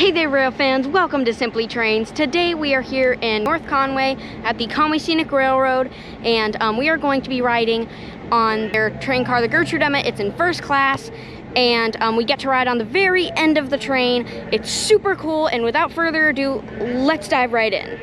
Hey there, rail fans, welcome to Simply Trains. Today we are here in North Conway at the Conway Scenic Railroad, and we are going to be riding on their train car, the Gertrude. It's in first class, and we get to ride on the very end of the train. It's super cool, and without further ado, let's dive right in.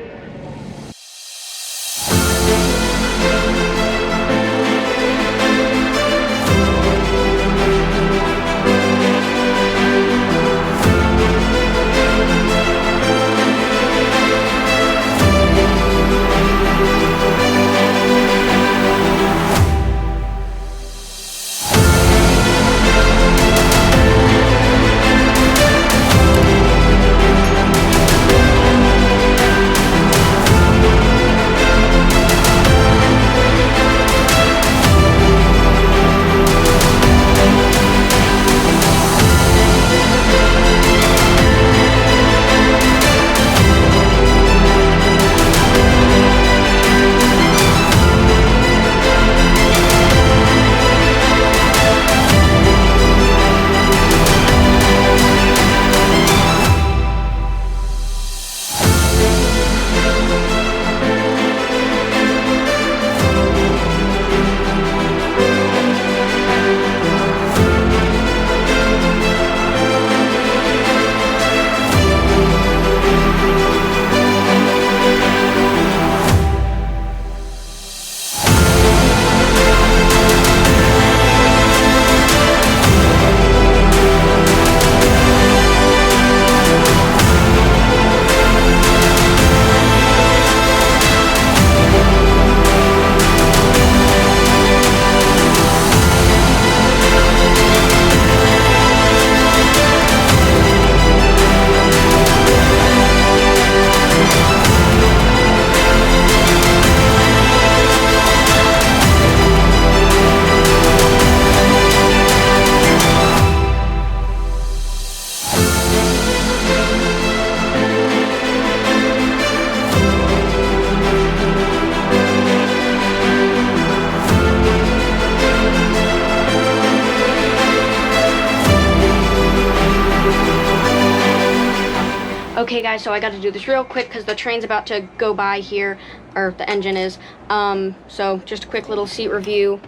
Okay guys, so I got to do this real quick because the train's about to go by here, or the engine is. So just a quick little seat review.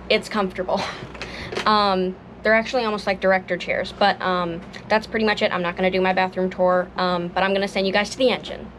It's comfortable. They're actually almost like director chairs, but that's pretty much it. I'm not going to do my bathroom tour, but I'm going to send you guys to the engine.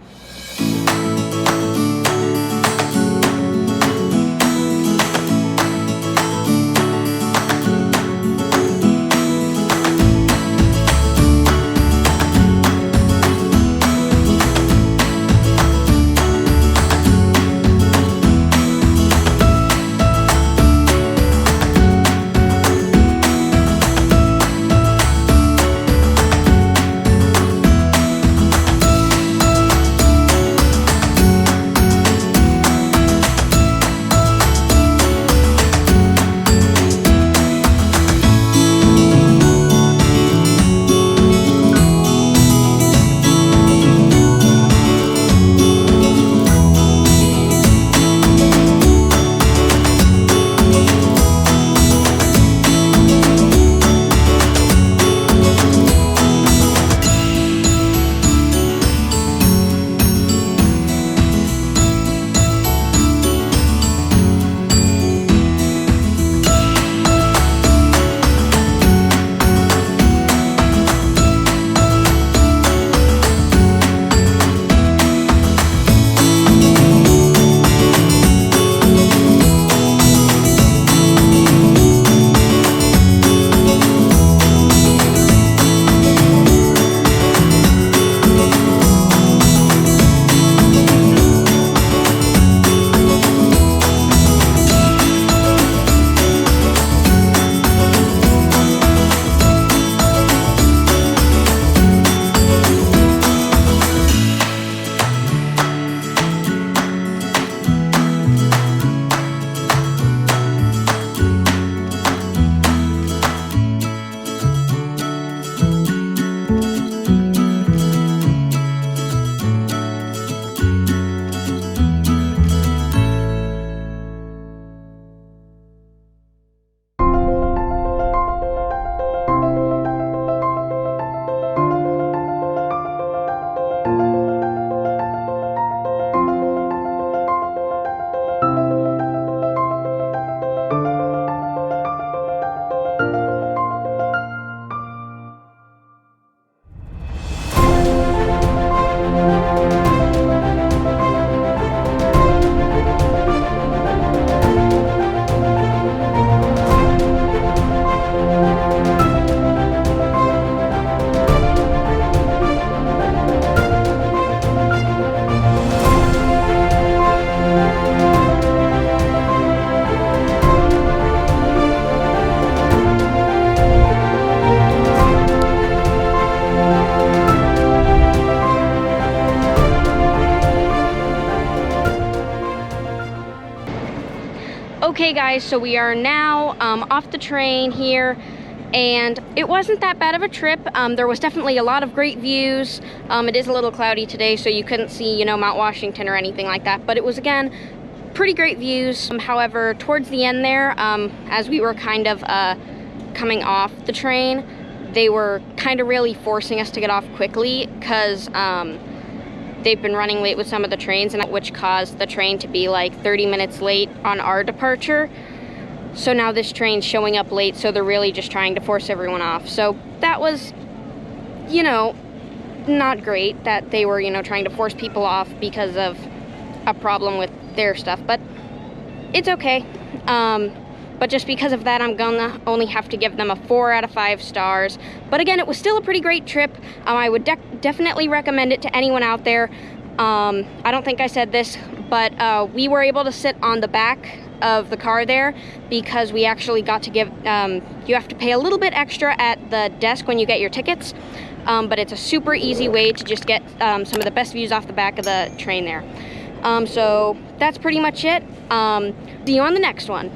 guys, so we are now off the train here, and it wasn't that bad of a trip. There was definitely a lot of great views. It is a little cloudy today, so you couldn't see, you know, Mount Washington or anything like that, but it was, again, pretty great views. However, towards the end there, as we were kind of coming off the train, they were kind of really forcing us to get off quickly because they've been running late with some of the trains, and which caused the train to be like 30 minutes late on our departure. So now this train's showing up late, so they're really just trying to force everyone off. So that was, you know, not great that they were, you know, trying to force people off because of a problem with their stuff, but it's okay. But just because of that, I'm gonna only have to give them a 4 out of 5 stars. But again, it was still a pretty great trip. I would definitely recommend it to anyone out there. I don't think I said this, but we were able to sit on the back of the car there because we actually got to give, you have to pay a little bit extra at the desk when you get your tickets, but it's a super easy way to just get some of the best views off the back of the train there. So that's pretty much it. See you on the next one.